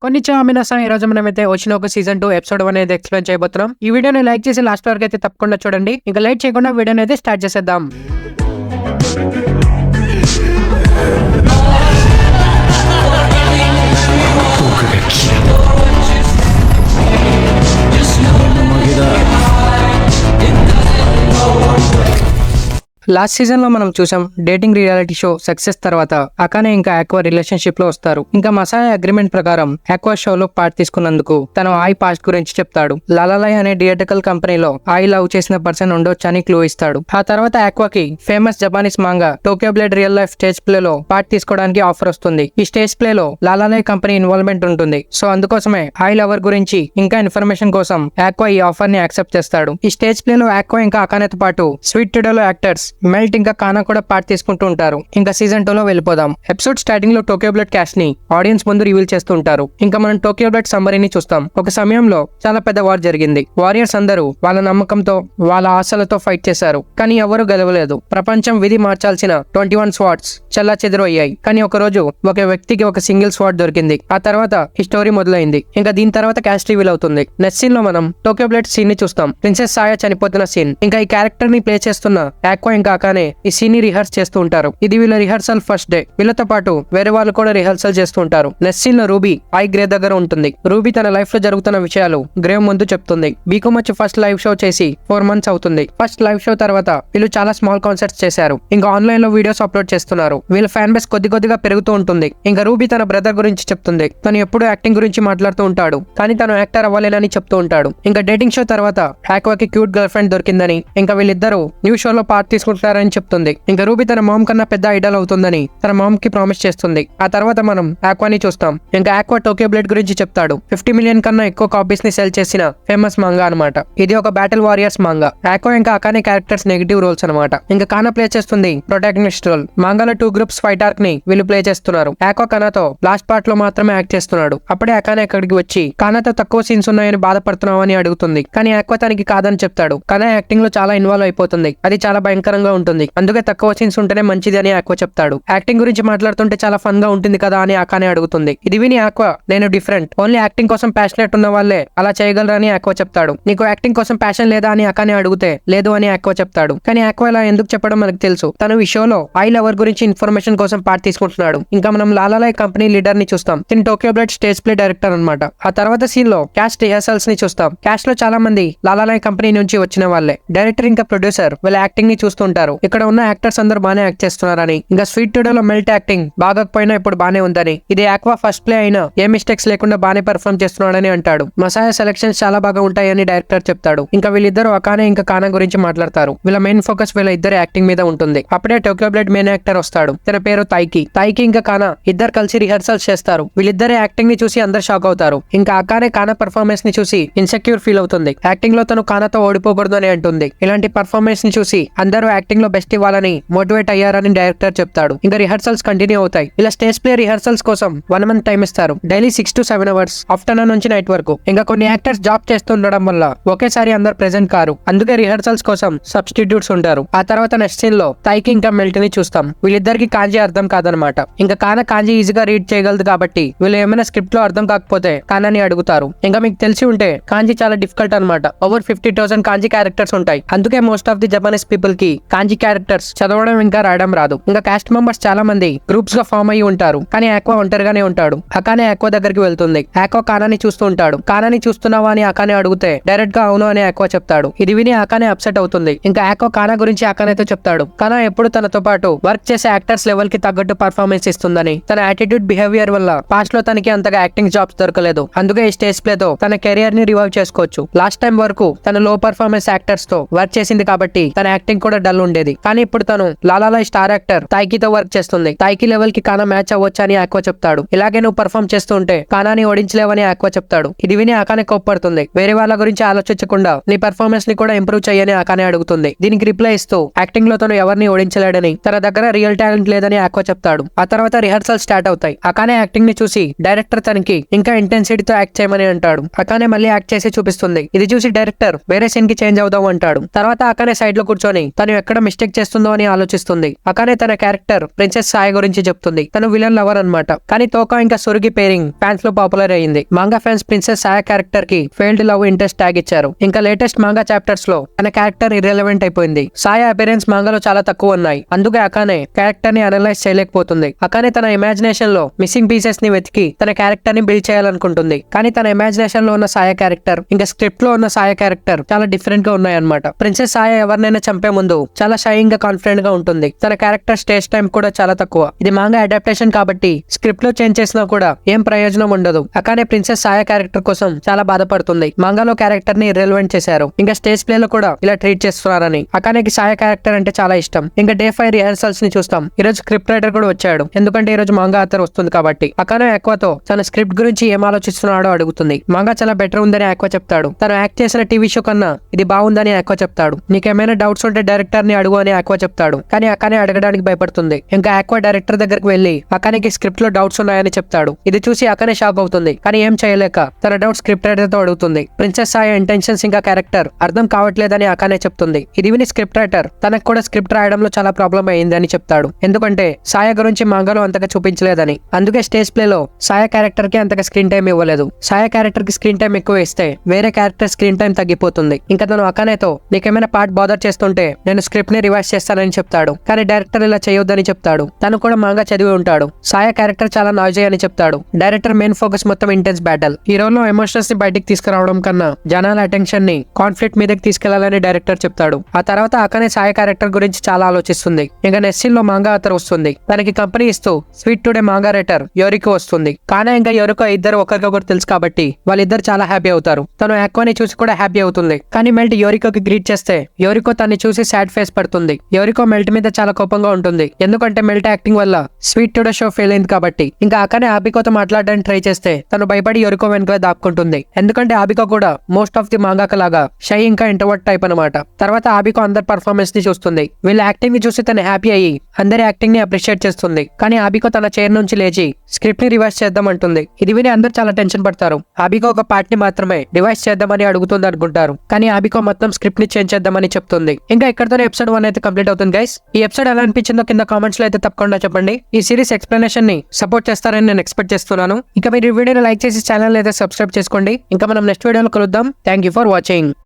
మినాసా ఈ రోజు మనమైతే వచ్చిన ఒక సీజన్ 2 ఎపిసోడ్ 1 అనేది ఎక్స్ప్లెయిన్ చేయబోతున్నాం. ఈ వీడియోని లైక్ చేసి లాస్ట్ వరకు అయితే తప్పకుండా చూడండి. ఇంకా లైట్ చేయకుండా వీడియోని అయితే స్టార్ట్ చేసేద్దాం. లాస్ట్ సీజన్ లో మనం చూసాం డేటింగ్ రియాలిటీ షో సక్సెస్ తర్వాత అకానే ఇంకా ఆక్వా రిలేషన్షిప్ లో వస్తారు. ఇంకా మసాయా అగ్రిమెంట్ ప్రకారం ఆక్వా షోలో పార్ట్ తీసుకున్నందుకు తను ఆయి పాస్ట్ గురించి చెప్తాడు. లాలాలయ్ అనే థియేట్రికల్ కంపెనీలో ఆయి లవ్ చేసిన పర్సన్ ఉండొచ్చు అని క్లూ ఇస్తాడు. ఆ తర్వాత ఆక్వాకి famous Japanese manga Tokyo blade real life stage play లో పార్ట్ తీసుకోవడానికి ఆఫర్ వస్తుంది. ఈ స్టేజ్ ప్లే లో లాలాలయ్ కంపెనీ ఇన్వాల్వ్మెంట్ ఉంటుంది. సో అందుకోసమే ఆయి లవర్ గురించి ఇంకా ఇన్ఫర్మేషన్ కోసం ఆక్వా ఈ ఆఫర్ ని యాక్సెప్ట్ చేస్తాడు. ఈ స్టేజ్ ప్లే లో ఆక్వా ఇంకా అకానేతో పాటు స్వీట్ టుడేలో యాక్టర్స్ మెల్ట్ ఇంకా కానా కూడా పార్ట్ తీసుకుంటూ ఉంటారు. ఇంకా సీజన్ 2 లో వెళ్ళిపోదాం. ఎపిసోడ్ స్టార్టింగ్ లో టోక్యో బ్లడ్ క్యాస్ట్ ని ఆడియన్స్ ముందు రివీల్ చేస్తూ ఉంటారు. ఇంకా మనం టోక్యో బ్లడ్ సమ్మరీని చూస్తాం. ఒక సమయంలో చాలా పెద్ద వార్ జరిగింది. వారియర్స్ అందరూ వాళ్ళ నమ్మకంతో వాళ్ళ ఆశలతో ఫైట్ చేశారు. కానీ ఎవరు గెలవలేదు. ప్రపంచం విధి మార్చాల్సిన 21 స్వాట్స్ చల్లా చెదురు అయ్యాయి. కానీ ఒక రోజు ఒక వ్యక్తికి ఒక సింగిల్ స్వాట్ దొరికింది. ఆ తర్వాత ఈ స్టోరీ మొదలైంది. ఇంకా దీని తర్వాత క్యాస్ట్ రివీల్ అవుతుంది. నెక్స్ట్ సీన్ లో మనం టోక్యో బ్లడ్ సీన్ ని చూస్తాం. ప్రిన్సెస్ సాయా చనిపోతున్న సీన్. ఇంకా ఈ క్యారెక్టర్ ని ప్లే చేస్తున్న ఆక్వా ఇంకా అకానే ఈ సీన్ ని రిహర్స్ చేస్తూ ఉంటారు. ఇది వీళ్ళ రిహర్సల్ ఫస్ట్ డే. వీళ్ళతో పాటు వేరే వాళ్ళు కూడా రిహర్సల్ చేస్తూ ఉంటారు. నెక్స్ట్ సీన్ లో రూబీ ఐ గ్రే దగ్గర ఉంటుంది. రూబీ తన లైఫ్ లో జరుగుతున్న విషయాలు గ్రేవ్ ముందు చెప్తుంది. బీకామ్ వచ్చి ఫస్ట్ లైవ్ షో చేసి 4 months అవుతుంది. ఫస్ట్ లైవ్ షో తర్వాత వీళ్ళు చాలా స్మాల్ కాన్సర్ట్స్ చేశారు. ఇంకా ఆన్లైన్ లో వీడియోస్ అప్లోడ్ చేస్తున్నారు. వీళ్ళ ఫ్యాన్ బేస్ కొద్దిగా పెరుగుతూ ఉంటుంది. ఇంకా రూబీ తన బ్రదర్ గురించి చెప్తుంది. తను ఎప్పుడు యాక్టింగ్ గురించి మాట్లాడుతూ ఉంటాడు. కానీ తను యాక్టర్ అవ్వలేనని చెప్తూ ఉంటాడు. ఇంకా డేటింగ్ షో తర్వాత ఆక్వాకి క్యూట్ గర్ల్ ఫ్రెండ్ దొరికిందని ఇంకా వీళ్ళిద్దరూ న్యూ షోలో పార్ట్ తీసుకుంటున్నారని చెప్తుంది. ఇంకా రూబీ తన మామ్ కన్నా పెద్ద ఐడల్ అవుతుందని తన మామ్ కి ప్రామిస్ చేస్తుంది. ఆ తర్వాత మనం ఆక్వాని చూస్తాం. ఇంకా ఆక్వా టోక్యో బ్లేడ్ గురించి చెప్తాడు. 50 million కన్నా ఎక్కువ కాపీస్ ని సెల్ చేసిన ఫేమస్ మాంగా అనమాట. ఇది ఒక బ్యాటిల్ వారియర్స్ మాంగా. ఆక్వా ఇంకా అకానే క్యారెక్టర్స్ నెగిటివ్ రోల్స్ అనమాట. ఇంకా కానా ప్లే చేస్తుంది ప్రొటాగనిస్ట్ రోల్. మాంగాలో 2 groups ఫైట్ ఆర్క్ ని వీళ్ళు ప్లే చేస్తున్నారు. ఆక్వా కానాతో లాస్ట్ పార్ట్ లో మాత్రమే యాక్ట్ చేస్తున్నాడు. అప్పుడే అకానే అక్కడికి వచ్చి కానాతో తక్కువ సీన్స్ ఉన్నాయని బాధపడుతున్నావు అని అడుగుతుంది. కానీ ఆక్వా తనకి కాదని చెప్తాడు. కానా యాక్టింగ్ లో చాలా ఇన్వాల్వ్ అయిపోతుంది. అది చాలా భయంకరంగా ఉంటుంది. అందుకే తక్కువ సీన్స్ ఉంటేనే మంచిది అని ఆక్వా చెప్తాడు. యాక్టింగ్ గురించి మాట్లాడుతుంటే చాలా ఫన్ గా ఉంటుంది కదా అని అకానే అడుగుతుంది. ఇది విని ఆక్వా నేను డిఫరెంట్, ఓన్లీ యాక్టింగ్ కోసం ప్యాషనేట్ ఉన్న వాళ్ళే అలా చేయగలరని ఆక్వా చెప్తాడు. నీకు యాక్టింగ్ కోసం ప్యాషన్ లేదా అని అకానే అడిగితే లేదు అని ఆక్వా చెప్తాడు. కానీ ఆక్వా ఇలా ఎందుకు చెప్పడం మనకు తెలుసు. తను ఈ షోలో ఐ లవర్ గురించి ఇన్ఫర్మేషన్ కోసం పార్ట్ తీసుకుంటున్నాడు. ఇంకా మనం లాలాలయ్ కంపెనీ లీడర్ ని చూస్తాం. తిని Tokyo blood stage play director అనమాట. ఆ తర్వాత సీన్ లో క్యాస్ట్ రిహర్సల్స్ ని చూస్తాం. క్యాస్ట్ లో చాలా మంది లాలాలయ్ కంపెనీ నుంచి వచ్చిన వాళ్ళే. డైరెక్టర్ ఇంకా ప్రొడ్యూసర్ వీళ్ళ యాక్టింగ్ ని చూస్తుంటారు. ఇక్కడ ఉన్న యాక్టర్స్ అందరూ బాగానే యాక్ట్ చేస్తున్నారని, ఇంకా స్వీట్ టుడేలో మెల్ట్ యాక్టింగ్ బాగకపోయినా ఇప్పుడు బానే ఉందని, ఇది ఆక్వా ఫస్ట్ ప్లే అయినా ఏ మిస్టేక్స్ లేకుండా బానే పర్ఫార్మ్ చేస్తున్నాడని అంటాడు. మసాయా సెలక్షన్స్ చాలా బాగా ఉంటాయని డైరెక్టర్ చెప్తాడు. ఇంకా వీళ్ళిద్దరు అకానే ఇంకా కానా గురించి మాట్లాడతారు. వీళ్ళ మెయిన్ ఫోకస్ వీళ్ళ ఇద్దరు యాక్టింగ్ మీద ఉంటుంది. అప్పుడే టోక్యో బ్లేడ్ మెయిన్ యాక్టర్ వస్తాడు. తన పేరు తైకి ఇంకా కానా ఇద్దరు కలిసి రిహర్సల్స్ చేస్తారు. వీళ్ళిద్దరే యాక్టింగ్ ని చూసి అందరు షాక్ అవుతారు. ఇంకా అకానే కానా పర్ఫార్మెన్స్ ని చూసి ఇన్సెక్యూర్ ఫీల్ అవుతుంది. యాక్టింగ్ లో తను కానాతో ఓడిపోకూడదు అని అంటుంది. ఇలాంటి పర్ఫార్మెన్స్ ని చూసి అందరూ యాక్టింగ్ లో బెస్ట్ ఇవ్వాలని మోటివేట్ అయ్యారని డైరెక్టర్ చెప్తాడు. ఇంకా రిహర్సల్స్ కంటిన్యూ అవుతాయి. ఇలా స్టేజ్ ప్లే రిహర్సల్స్ కోసం 1 month టైం ఇస్తారు. డైలీ 6 to 7 hours ఆఫ్టర్నూన్ నుంచి నైట్ వరకు. ఇంకా కొన్ని యాక్టర్స్ జాబ్ చేస్తుండడం వల్ల ఒకేసారి అందరు ప్రెజెంట్ కారు. అందుకే రిహర్సల్స్ కోసం సబ్స్టిట్యూట్స్ ఉంటారు. ఆ తర్వాత నెక్స్ట్ సీన్ లో తైకి ఇంకా మెల్ట్ ని చూస్తాం. వీళ్ళిద్దరికి కాంజీ అర్థం కాదనమాట. ఇంకా కానా కాంజీ ఈజీగా రీడ్ చేయగలదు కాబట్టి వీళ్ళు ఏమైనా స్క్రిప్ట్ లో అర్థం కాకపోతే కానాని అడుగుతారు. ఇంకా మీకు తెలిసి ఉంటే కాంజీ చాలా డిఫికల్ట్ అనమాట. ఓవర్ 50,000 కాంజీ క్యారెక్టర్స్ ఉంటాయి. అందుకే most of the Japanese people కి కాంజీ క్యారెక్టర్స్ చదవడం ఇంకా రాయడం రాదు. ఇంకా కాస్ట్ మెంబర్స్ చాలా మంది గ్రూప్స్ గా ఫామ్ అయ్యి ఉంటారు. కానీ ఆక్వా ఒంటరిగానే ఉంటాడు. అకానే ఆక్వా దగ్గరికి వెళ్తుంది. ఆక్వా కానాని చూస్తూ ఉంటాడు. కానాని చూస్తున్నావా అని అకానే అడిగితే డైరెక్ట్ గా అవును అని ఆక్వా చెప్తాడు. ఇది విని అకానే అప్సెట్ అవుతుంది. ఇంకా ఆక్వా కానా గురించి అకానేతో చెప్తాడు. కానా ఎప్పుడు తనతో పాటు వర్క్ చేసే యాక్టర్స్ లెవెల్ కి తగ్గట్టు పర్ఫార్మెన్స్ ఇస్తుందని, తన యాటిట్యూడ్ బిహేవియర్ వల్ల పాస్ట్ లో తనకి అంతగా యాక్టింగ్ జాబ్స్ దొరకలేదు. అందుకే ఈ స్టేజ్ ప్లే తో తన కెరియర్ ని రివైవ్ చేసుకోవచ్చు. లాస్ట్ టైం వరకు తన లో పర్ఫార్మెన్స్ యాక్టర్స్ తో వర్క్ చేసింది కాబట్టి తన యాక్టింగ్ కూడా డల్ ఉండేది. కానీ ఇప్పుడు తను లాలాలయ్ స్టార్ యాక్టర్ తైకితో వర్క్ చేస్తుంది. తైకి లెవెల్ కి కానా మ్యాచ్ అవ్వచ్చు అని ఆక్వా చెప్తాడు. ఇలాగే నువ్వు పర్ఫార్మ్ చేస్తూ ఉంటే కానాని ఓడించలేవని ఆక్వా చెప్తాడు. ఇది విని అకానే కోప్పడుతుంది. వేరే వాళ్ళ గురించి ఆలోచించకుండా నీ పర్ఫార్మెన్స్ ని కూడా ఇంప్రూవ్ చేయని అకానే అడుగుతుంది. దీనికి రిప్లై ఇస్తూ యాక్టింగ్ లో తను ఎవరిని ఓడించలేడని, తన దగ్గర రియల్ టాలెంట్ లేదని ఆక్వా చెప్తాడు. ఆ తర్వాత రిహర్సల్ స్టార్ట్ అవుతాయి. అకానే యాక్టింగ్ ని చూసి డైరెక్టర్ తనకి ఇంకా ఇంటెన్సిటీతో యాక్ట్ చేయమని అంటాడు. అకానే మళ్ళీ యాక్ట్ చేసి చూపిస్తుంది. ఇది చూసి డైరెక్టర్ వేరే సీన్ కి చేంజ్ అవుదాం అంటాడు. తర్వాత అకానే సైడ్ లో కూర్చొని తను ఎక్కడ ఎక్కడ మిస్టేక్ చేస్తుందో అని ఆలోచిస్తుంది. అకానే తన క్యారెక్టర్ ప్రిన్సెస్ సాయ గురించి చెప్తుంది. తను విలన్ లవర్ అన్నమాట. కానీ తోకా ఇంకా సొరుగి పేరింగ్ ఫ్యాన్స్ లో పాపులర్ అయ్యింది. మాంగా ఫ్యాన్స్ ప్రిన్సెస్ సాయ క్యారెక్టర్ కి ఫెయిల్డ్ లవ్ ఇంట్రెస్ట్ ట్యాగ్ ఇచ్చారు. ఇంకా లేటెస్ట్ మాంగా చాప్టర్స్ లో తన క్యారెక్టర్ ఇర్రెలవెంట్ అయిపోయింది. సాయ అపిరెన్స్ మాంగాలో చాలా తక్కువ ఉన్నాయి. అందుకే అకానే క్యారెక్టర్ ని అనలైజ్ చేయలేకపోతుంది. అకానే తన ఇమాజినేషన్ లో మిస్సింగ్ పీసెస్ ని వెతికి తన క్యారెక్టర్ ని బిల్డ్ చేయాలనుకుంటుంది. కానీ తన ఇమాజినేషన్ లో ఉన్న సాయ క్యారెక్టర్ ఇంకా స్క్రిప్ట్ లో ఉన్న సాయ క్యారెక్టర్ చాలా డిఫరెంట్ గా ఉన్నాయన్నమాట. ప్రిన్సెస్ సాయ ఎవరినైనా చంపే ముందు చాలా షైయింగ్ గా కాన్ఫిడెంట్ గా ఉంటుంది. తన క్యారెక్టర్ స్టేజ్ టైం కూడా చాలా తక్కువ. ఇది మాంగా అడాప్టేషన్ కాబట్టి స్క్రిప్ట్ లో చేంజ్ చేసినా కూడా ఏం ప్రయోజనం ఉండదు. అకానే ప్రిన్సెస్ సాయ క్యారెక్టర్ కోసం చాలా బాధపడుతుంది. మాంగాలో క్యారెక్టర్ ని ఇర్రెలవెంట్ చేశారు. ఇంకా స్టేజ్ ప్లే లో కూడా ఇలా ట్రీట్ చేస్తున్నారని. అకానేకి సాయ క్యారెక్టర్ అంటే చాలా ఇష్టం. ఇంకా డే 5 రిహార్సల్స్ ని చూస్తాం. ఈ రోజు స్క్రిప్ట్ రైటర్ కూడా వచ్చాడు. ఎందుకంటే ఈ రోజు మాంగా ఆథర్ వస్తుంది కాబట్టి. అకానే ఆక్వాతో తన స్క్రిప్ట్ గురించి ఏం ఆలోచిస్తున్నాడో అడుగుతుంది. మాంగా చాలా బెటర్ ఉందని ఆక్వా చెప్తాడు. తను యాక్ట్ చేసిన టీవీ షో కన్నా ఇది బాగుందని ఆక్వా చెప్తాడు. నీకేమైనా డౌట్స్ ఉంటే డైరెక్టర్ ని అడుగు అని ఆక్వా చెప్తాడు. కానీ అకానే అడగడానికి భయపడుతుంది. ఇంకా ఆక్వా డైరెక్టర్ దగ్గరికి వెళ్లి అకానేకి స్క్రిప్ట్ లో డౌట్స్ ఉన్నాయని చెప్తాడు. ఇది చూసి అకానే షాక్ అవుతుంది. కానీ ఏం చేయలేక తన డౌట్ స్క్రిప్ట్ రైటర్ తో అడుగుతుంది. ప్రిన్సెస్ సాయ ఇంటెన్షన్స్ ఇంకా క్యారెక్టర్ అర్థం కావట్లేదని అకానే చెప్తుంది. ఇది విని స్క్రిప్ట్ రైటర్ తనకు కూడా స్క్రిప్ట్ రాయడంలో చాలా ప్రాబ్లం అయింది అని చెప్తాడు. ఎందుకంటే సాయ గురించి మాంగాలో అంతగా చూపించలేదని. అందుకే స్టేజ్ ప్లే లో సాయ క్యారెక్టర్ కి అంతగా స్క్రీన్ టైం ఇవ్వలేదు. సాయ క్యారెక్టర్ కి స్క్రీన్ టైం ఎక్కువ ఇస్తే వేరే క్యారెక్టర్ స్క్రీన్ టైం తగ్గిపోతుంది. ఇంకా తను అకానేతో నీకేమైనా పార్ట్ బాదర్ చేస్తుంటే నేను స్క్రిప్ట్ ని రివైజ్ చేస్తానని చెప్తాడు. కానీ డైరెక్టర్ ఇలా చేయొద్దని చెప్తాడు. తను కూడా మాంగా చదివి ఉంటాడు. సాయ క్యారెక్టర్ చాలా నాయిజీ అని చెప్తాడు. డైరెక్టర్ మెయిన్ ఫోకస్ మొత్తం ఇంటెన్స్ బ్యాటిల్. ఈ రోజులో ఎమోషన్స్ ని బయటికి తీసుకురావడం కన్నా జనాల అటెన్షన్ ని కాన్ఫ్లిక్ట్ మీదకి తీసుకెళ్లాలని డైరెక్టర్ చెప్తాడు. ఆ తర్వాత అకానే సాయ క్యారెక్టర్ గురించి చాలా ఆలోచిస్తుంది. ఇంకా నెస్సిన్ లో మాంగా ఆథర్ వస్తుంది. తనకి కంపెనీ ఇస్తూ స్వీట్ టుడే మాంగా రైటర్ యోరికో వస్తుంది. కానీ ఇంకా యోరికో ఇద్దరు ఒకరికొకరు తెలుసు కాబట్టి వాళ్ళిద్దరు చాలా హ్యాపీ అవుతారు. తను ఆక్వాని చూసి కూడా హ్యాపీ అవుతుంది. కానీ మెల్ట్ యోరికోకి గ్రీట్ చేస్తే యోరికో తన్ని చూసి సాడ్ ఫేస్ పడుతుంది. యోరికో మెల్ట్ మీద చాలా కోపంగా ఉంటుంది. ఎందుకంటే మెల్ట్ యాక్టింగ్ వల్ల స్వీట్ టుడే షో ఫెయిల్ అయింది కాబట్టి. ఇంకా అకానే ఆబికోతో మాట్లాడడానికి ట్రై చేస్తే తను భయపడి యోరికో వెనుక దాక్కుంటుంది. ఎందుకంటే ఆబికో కూడా మోస్ట్ ఆఫ్ ది మాంగాక లాగా షై ఇంకా ఇంట్రోవర్ట్ టైప్ అనమాట. తర్వాత ఆబికో అందరి పర్ఫార్మెన్స్ ని చూస్తుంది. వీళ్ళ యాక్టింగ్ ని చూసి తను హ్యాపీ అయ్యి అందరి యాక్టింగ్ ని అప్రిషియేట్ చేస్తుంది. కానీ ఆబికో తన చైర్ నుంచి లేచి స్క్రిప్ట్ ని రివైజ్ చేద్దాం అంటుంది. ఇది విని అందరు చాలా టెన్షన్ పడతారు. ఆబికో ఒక పార్ట్ ని మాత్రమే రివైజ్ చేద్దామని అడుగుతుంది అనుకుంటారు. కానీ ఆబికో మొత్తం స్క్రిప్ట్ ని చేంజ్ చేద్దామని చెప్తుంది. ఇంకా ఇక్కడతోనే ఎపిసోడ్ 1 అయితే కంప్లీట్ అవుతుంది గైస్. ఈ ఎపిసోడ్ ఎలా అనిపించిందో కింద కామెంట్స్ లో అయితే తప్పకుండా చెప్పండి. ఈ సిరీస్ ఎక్స్ప్లెనేషన్ ని సపోర్ట్ చేస్తారని నేను ఎక్స్పెక్ట్ చేస్తున్నాను. ఇంకా మీరు ఈ వీడియోని లైక్ చేసి ఛానల్ అయితే సబ్స్క్రైబ్ చేసుకోండి. ఇంకా మనం నెక్స్ట్ వీడియోలో కలుద్దాం. Thank you for watching.